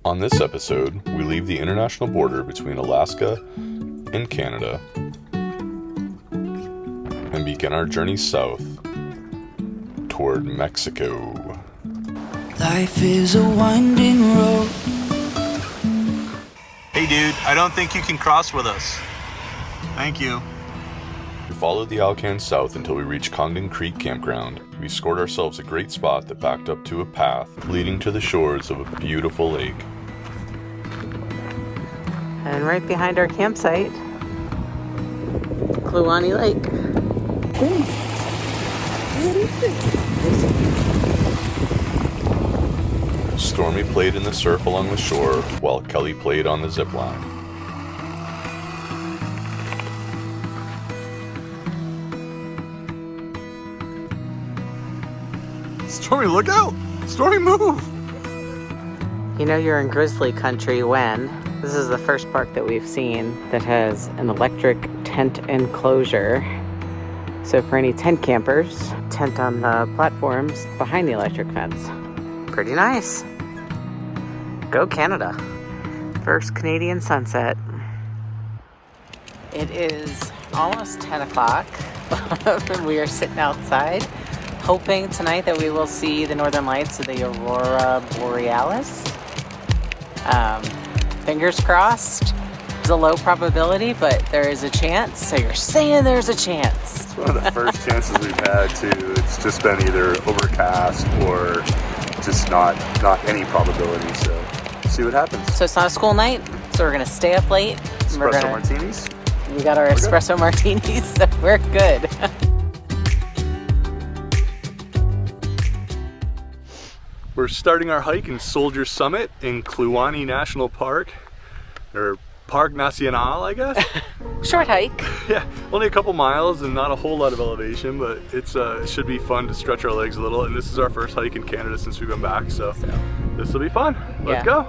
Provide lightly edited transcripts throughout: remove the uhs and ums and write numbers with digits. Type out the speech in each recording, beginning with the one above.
On this episode, we leave the international border between Alaska and Canada and begin our journey south toward Mexico. Life is a winding road. Hey dude, I don't think you can cross with us. Thank you. We followed the Alcan south until we reached Congdon Creek Campground. We scored ourselves a great spot that backed up to a path leading to the shores of a beautiful lake. And right behind our campsite, Kluane Lake. Stormy played in the surf along the shore while Kelly played on the zip line. Stormy, look out! Stormy, move! You know you're in grizzly country when this is the first park that we've seen that has an electric tent enclosure. So for any tent campers, tent on the platforms behind the electric fence. Pretty nice. Go Canada. First Canadian sunset. It is almost 10 o'clock. We are sitting outside, hoping tonight that we will see the northern lights of the aurora borealis. Fingers crossed. It's a low probability, but there is a chance. So you're saying there's a chance. It's one of the first chances we've had to. It's just been either overcast or just not any probability. So see what happens. So it's not a school night, so we're gonna stay up late. Espresso martinis. We got our espresso martinis, so we're good. We're starting our hike in Soldier Summit in Kluane National Park, or Park Nacional, I guess. Short hike. Yeah, only a couple miles and not a whole lot of elevation, but it should be fun to stretch our legs a little. And this is our first hike in Canada since we've been back, so this will be fun. Let's go.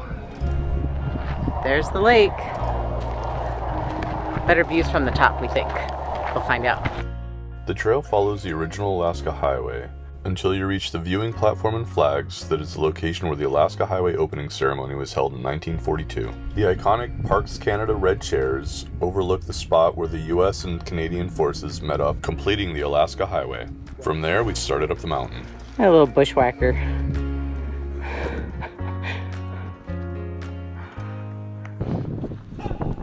There's the lake. Better views from the top, we think. We'll find out. The trail follows the original Alaska Highway until you reach the viewing platform and flags that is the location where the Alaska Highway opening ceremony was held in 1942. The iconic Parks Canada red chairs overlook the spot where the US and Canadian forces met up, completing the Alaska Highway. From there, we started up the mountain. A little bushwhacker.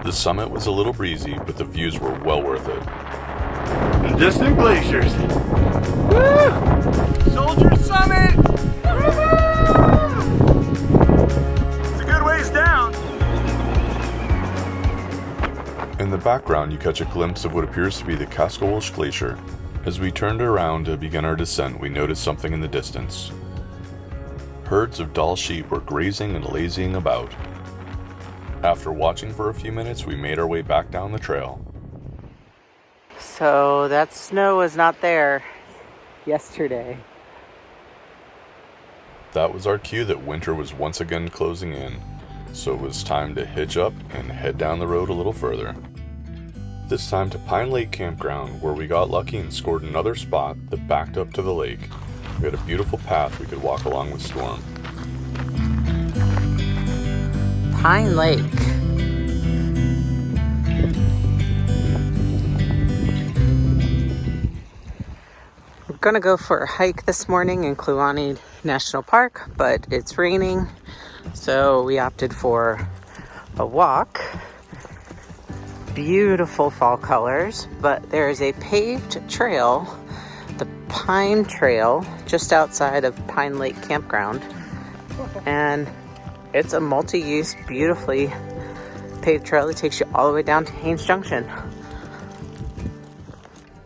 The summit was a little breezy, but the views were well worth it. And distant glaciers. Woo! Soldier Summit! It's a good ways down. In the background, you catch a glimpse of what appears to be the Kaskawulsh Glacier. As we turned around to begin our descent, we noticed something in the distance. Herds of Dall sheep were grazing and lazying about. After watching for a few minutes, we made our way back down the trail. So that snow was not there yesterday. That was our cue that winter was once again closing in, so it was time to hitch up and head down the road a little further. This time to Pine Lake Campground, where we got lucky and scored another spot that backed up to the lake. We had a beautiful path we could walk along with Storm. Pine Lake. We're gonna go for a hike this morning in Kluane National Park, but it's raining, so we opted for a walk. Beautiful fall colors, but there is a paved trail, the Pine Trail, just outside of Pine Lake Campground, and it's a multi-use, beautifully paved trail that takes you all the way down to Haines Junction.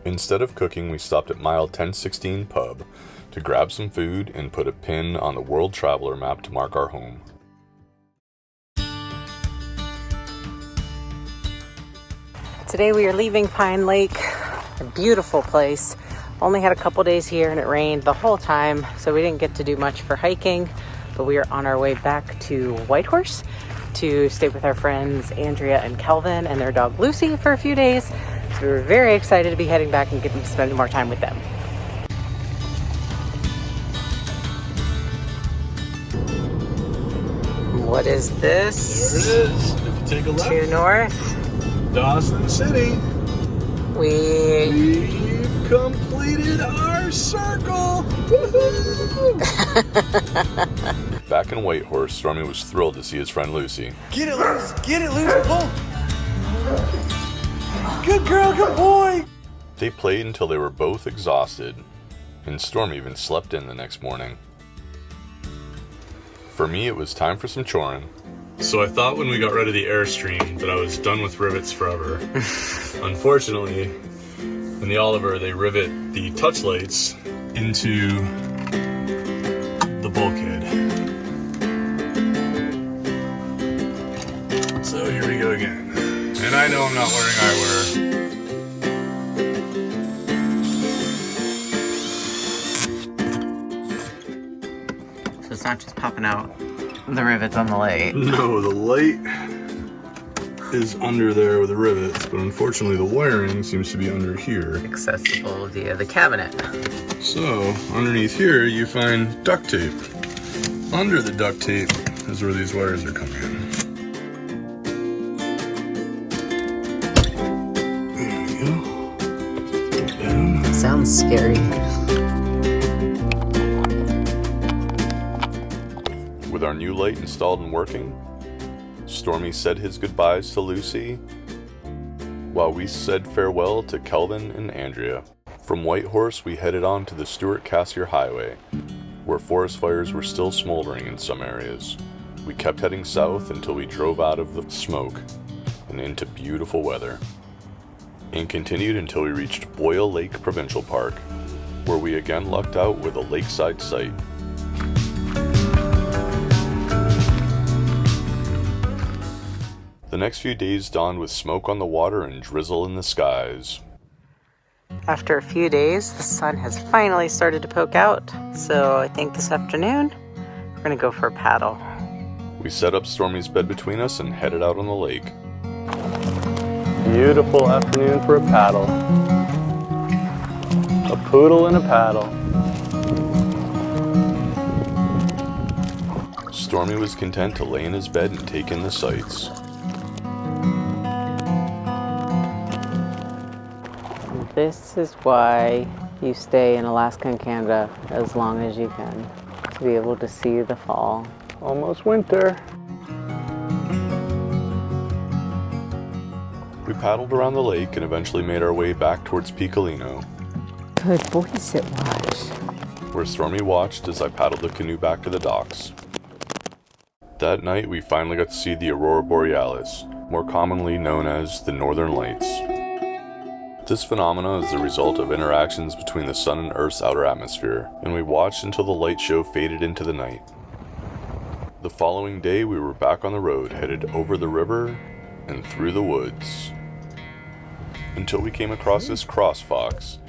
Instead of cooking, we stopped at Mile 1016 Pub to grab some food and put a pin on the World Traveler map to mark our home. Today we are leaving Pine Lake, a beautiful place. Only had a couple days here and it rained the whole time, so we didn't get to do much for hiking, but we are on our way back to Whitehorse to stay with our friends Andrea and Kelvin and their dog Lucy for a few days. So we were very excited to be heading back and getting to spend more time with them. What is this? There it is. If you take a left. Due north. Dawson City. We've completed our circle. Back in Whitehorse, Stormy was thrilled to see his friend Lucy. Get it loose, pull. Good girl, good boy. They played until they were both exhausted, and Stormy even slept in the next morning. For me, it was time for some choring. So I thought when we got rid of the Airstream that I was done with rivets forever. Unfortunately, in the Oliver, they rivet the touch lights into the bulkhead. So here we go again. And I know I'm not wearing eyewear. So it's not just popping out the rivets on the light. No, the light is under there with the rivets, but unfortunately the wiring seems to be under here. Accessible via the cabinet. So underneath here you find duct tape. Under the duct tape is where these wires are coming in. There we go. Sounds scary. With our new light installed and working, Stormy said his goodbyes to Lucy, while we said farewell to Kelvin and Andrea. From Whitehorse, we headed on to the Stewart-Cassier Highway, where forest fires were still smoldering in some areas. We kept heading south until we drove out of the smoke and into beautiful weather, and continued until we reached Boyle Lake Provincial Park, where we again lucked out with a lakeside site. The next few days dawned with smoke on the water and drizzle in the skies. After a few days, the sun has finally started to poke out, so I think this afternoon we're gonna go for a paddle. We set up Stormy's bed between us and headed out on the lake. Beautiful afternoon for a paddle. A poodle and a paddle. Stormy was content to lay in his bed and take in the sights. This is why you stay in Alaska and Canada as long as you can, to be able to see the fall. Almost winter. We paddled around the lake and eventually made our way back towards Picolino, Good boy, sit watch. where Stormy watched as I paddled the canoe back to the docks. That night, we finally got to see the aurora borealis, more commonly known as the Northern Lights. This phenomena is the result of interactions between the sun and Earth's outer atmosphere, and we watched until the light show faded into the night. The following day, we were back on the road, headed over the river and through the woods, until we came across this cross fox,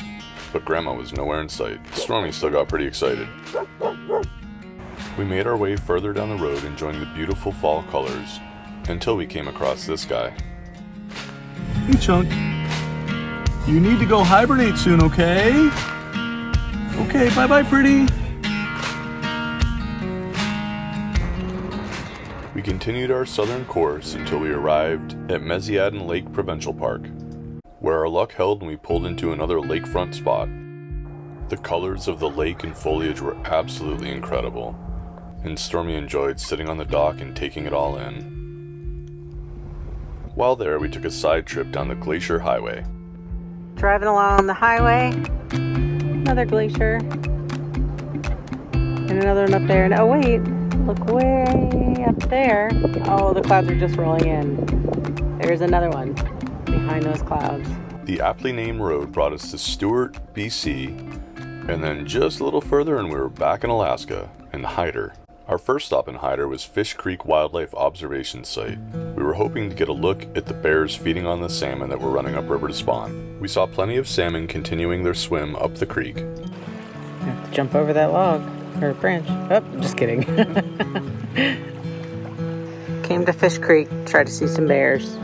but Grandma was nowhere in sight. Stormy still got pretty excited. We made our way further down the road, enjoying the beautiful fall colors, until we came across this guy. Hey, Chunk. You need to go hibernate soon, okay? Okay, bye-bye, pretty. We continued our southern course until we arrived at Meziadin Lake Provincial Park, where our luck held and we pulled into another lakefront spot. The colors of the lake and foliage were absolutely incredible, and Stormy enjoyed sitting on the dock and taking it all in. While there, we took a side trip down the Glacier Highway. Driving along the highway, another glacier, and another one up there. And oh wait, look way up there. Oh, the clouds are just rolling in. There's another one behind those clouds. The aptly named road brought us to Stewart, BC, and then just a little further and we were back in Alaska, in Hyder. Our first stop in Hyder was Fish Creek Wildlife Observation Site. We were hoping to get a look at the bears feeding on the salmon that were running upriver to spawn. We saw plenty of salmon continuing their swim up the creek. I have to jump over that log, or branch. Oh, just kidding. Came to Fish Creek, tried to see some bears.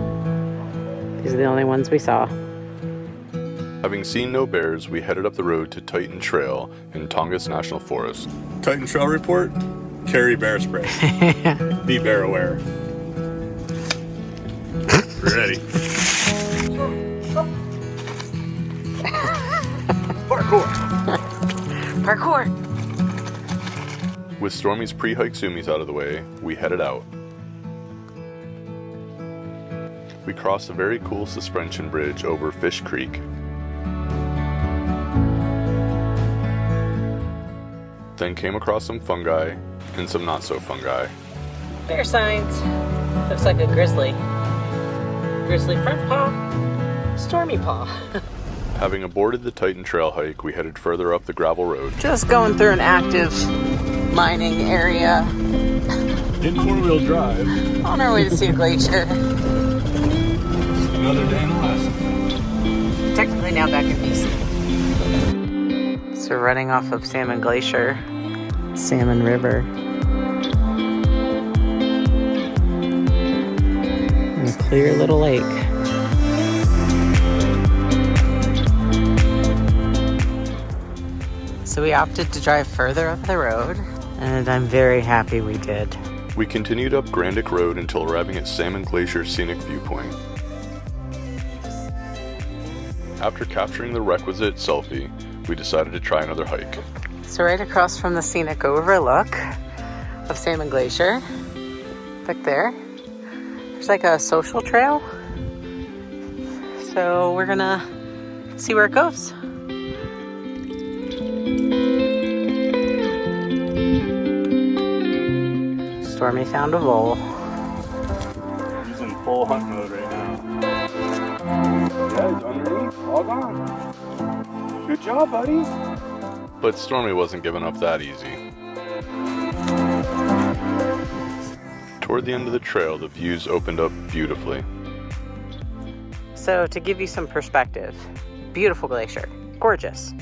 These are the only ones we saw. Having seen no bears, we headed up the road to Titan Trail in Tongass National Forest. Titan Trail report. Carry bear spray. Be bear aware. We're ready. Parkour! With Stormy's pre-hike zoomies out of the way, we headed out. We crossed a very cool suspension bridge over Fish Creek. Then came across some fungi and some not so fungi. Bear signs. Looks like a grizzly. Grizzly front paw, stormy paw. Having aborted the Titan Trail hike, we headed further up the gravel road. Just going through an active mining area In 4-wheel drive. on our way to see a glacier. Another day in Alaska. Technically now back in BC. So we're running off of Salmon Glacier, Salmon River. And a clear little lake. So we opted to drive further up the road, and I'm very happy we did. We continued up Grandic Road until arriving at Salmon Glacier Scenic Viewpoint. After capturing the requisite selfie, we decided to try another hike. So right across from the scenic overlook of Salmon Glacier, back there, there's like a social trail. So we're gonna see where it goes. Stormy found a vole. He's in full hunt mode right now. Yeah, it's underneath. All gone. Good job, buddy. But Stormy wasn't giving up that easy. Toward the end of the trail, the views opened up beautifully. So to give you some perspective, beautiful glacier, gorgeous,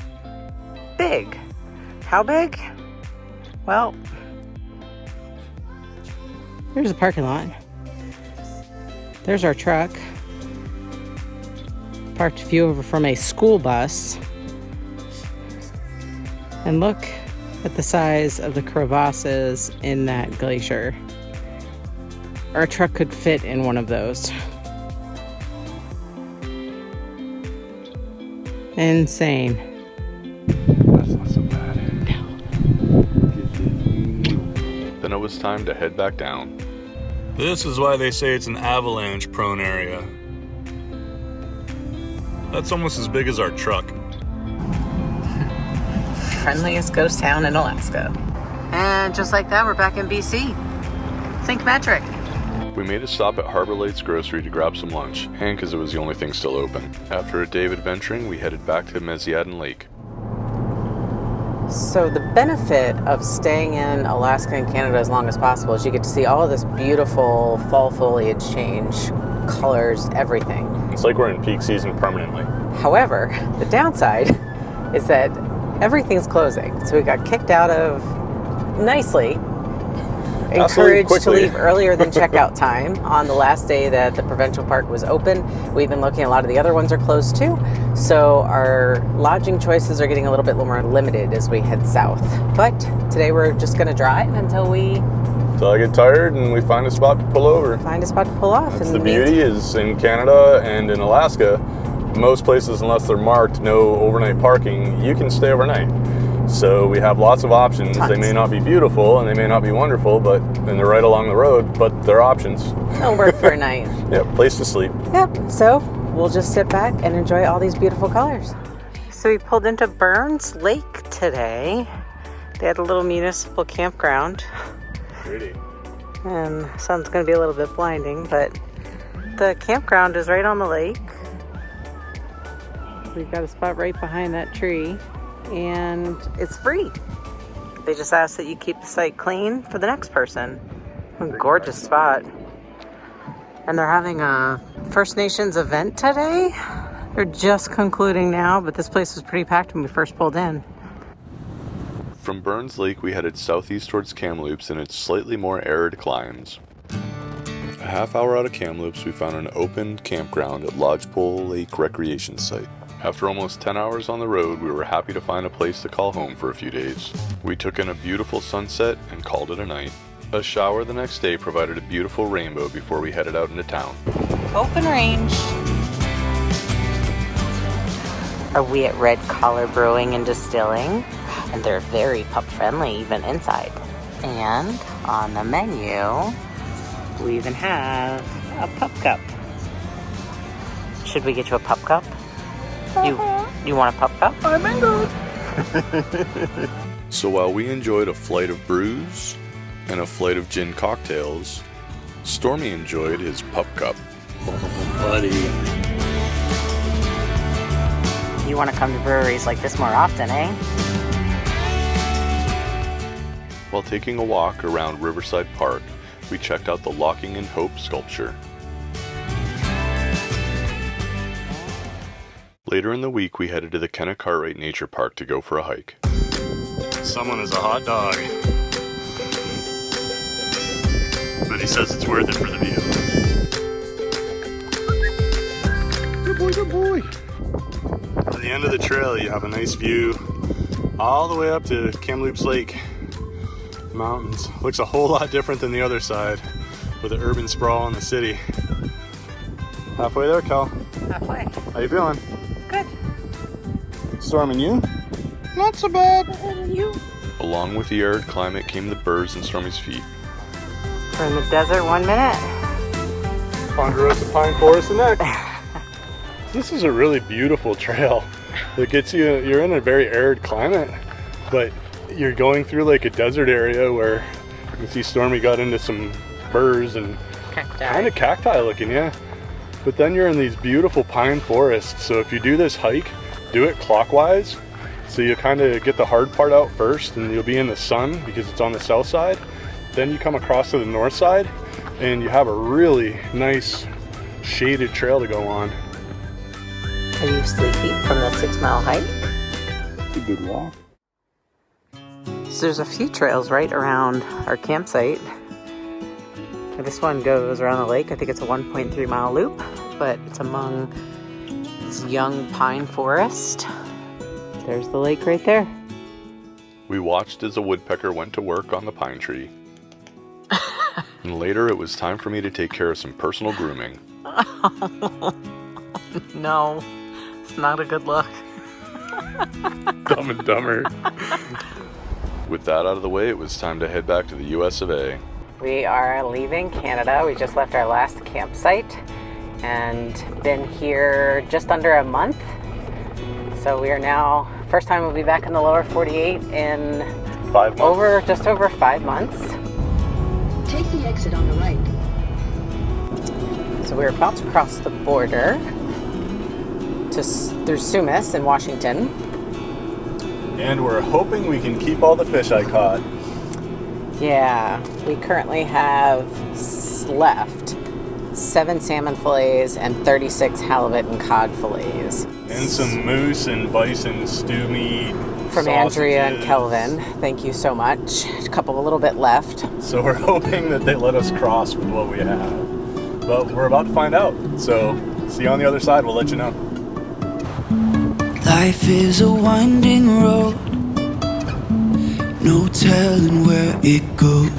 big. How big? Well, there's the parking lot. There's our truck. Parked a few over from a school bus. And look at the size of the crevasses in that glacier. Our truck could fit in one of those. Insane. That's not so bad. Then it was time to head back down. This is why they say it's an avalanche prone area. That's almost as big as our truck. Friendliest ghost town in Alaska. And just like that, we're back in BC. Think metric. We made a stop at Harbor Lights Grocery to grab some lunch, and because it was the only thing still open. After a day of adventuring, we headed back to Meziadin Lake. So the benefit of staying in Alaska and Canada as long as possible is you get to see all of this beautiful fall foliage change, colors, everything. It's like we're in peak season permanently. However, the downside is that everything's closing. So we got kicked out of nicely, encouraged to leave earlier than checkout time on the last day that the provincial park was open. We've been looking, a lot of the other ones are closed too. So our lodging choices are getting a little bit more limited as we head south. But today we're just gonna drive until I get tired and we find a spot to pull over. find a spot to pull off. That's the beauty is in Canada and in Alaska, most places, unless they're marked no overnight parking, you can stay overnight. So we have lots of options. Tons. They may not be beautiful and they may not be wonderful, and they're right along the road, but they're options. It'll work for a night. Yep, place to sleep. Yep, so we'll just sit back and enjoy all these beautiful colors. So we pulled into Burns Lake today. They had a little municipal campground. Pretty. And the sun's going to be a little bit blinding, but the campground is right on the lake. We've got a spot right behind that tree, and it's free. They just ask that you keep the site clean for the next person. A gorgeous spot. And they're having a First Nations event today. They're just concluding now, but this place was pretty packed when we first pulled in. From Burns Lake, we headed southeast towards Kamloops in its slightly more arid climes. A half hour out of Kamloops, we found an open campground at Lodgepole Lake Recreation Site. After almost 10 hours on the road, we were happy to find a place to call home for a few days. We took in a beautiful sunset and called it a night. A shower the next day provided a beautiful rainbow before we headed out into town. Open range. Are we at Red Collar Brewing and Distilling? And they're very pup friendly even inside. And on the menu, we even have a pup cup. Should we get you a pup cup? You want a pup cup? I'm mango. So while we enjoyed a flight of brews and a flight of gin cocktails, Stormy enjoyed his pup cup. Buddy. You want to come to breweries like this more often, eh? While taking a walk around Riverside Park, we checked out the Locking in Hope sculpture. Later in the week, we headed to the Kenna Cartwright Nature Park to go for a hike. Someone is a hot dog. But he says it's worth it for the view. Good boy, good boy. At the end of the trail, you have a nice view all the way up to Kamloops Lake mountains. Looks a whole lot different than the other side with the urban sprawl in the city. Halfway there, Cal. Halfway. How you feeling? Good. Storm and you? Not so bad. And you? Along with the arid climate came the birds in Stormy's feet. We're in the desert 1 minute. Ponderosa pine forest the next. This is a really beautiful trail. It gets you, you're in a very arid climate, but you're going through like a desert area where you can see Stormy got into some burrs and kind of cacti looking, yeah. But then you're in these beautiful pine forests. So if you do this hike, do it clockwise. So you kind of get the hard part out first and you'll be in the sun because it's on the south side. Then you come across to the north side and you have a really nice shaded trail to go on. Are you sleepy from the 6 mile hike? It's a good walk. So there's a few trails right around our campsite. This one goes around the lake. I think it's a 1.3 mile loop, but it's among this young pine forest. There's the lake right there. We watched as a woodpecker went to work on the pine tree. And later it was time for me to take care of some personal grooming. No, it's not a good look. Dumb and Dumber. With that out of the way, it was time to head back to the US of A. We are leaving Canada. We just left our last campsite and been here just under a month. So we are now, first time we'll be back in the lower 48 in 5 months. just over 5 months. Take the exit on the right. So we're about to cross the border through Sumas in Washington. And we're hoping we can keep all the fish I caught. Yeah, we currently have left 7 salmon fillets and 36 halibut and cod fillets. And some moose and bison stew meat. From Andrea and Kelvin. Thank you so much. A little bit left. So we're hoping that they let us cross with what we have. But we're about to find out. So see you on the other side. We'll let you know. Life is a winding road, no telling where it goes.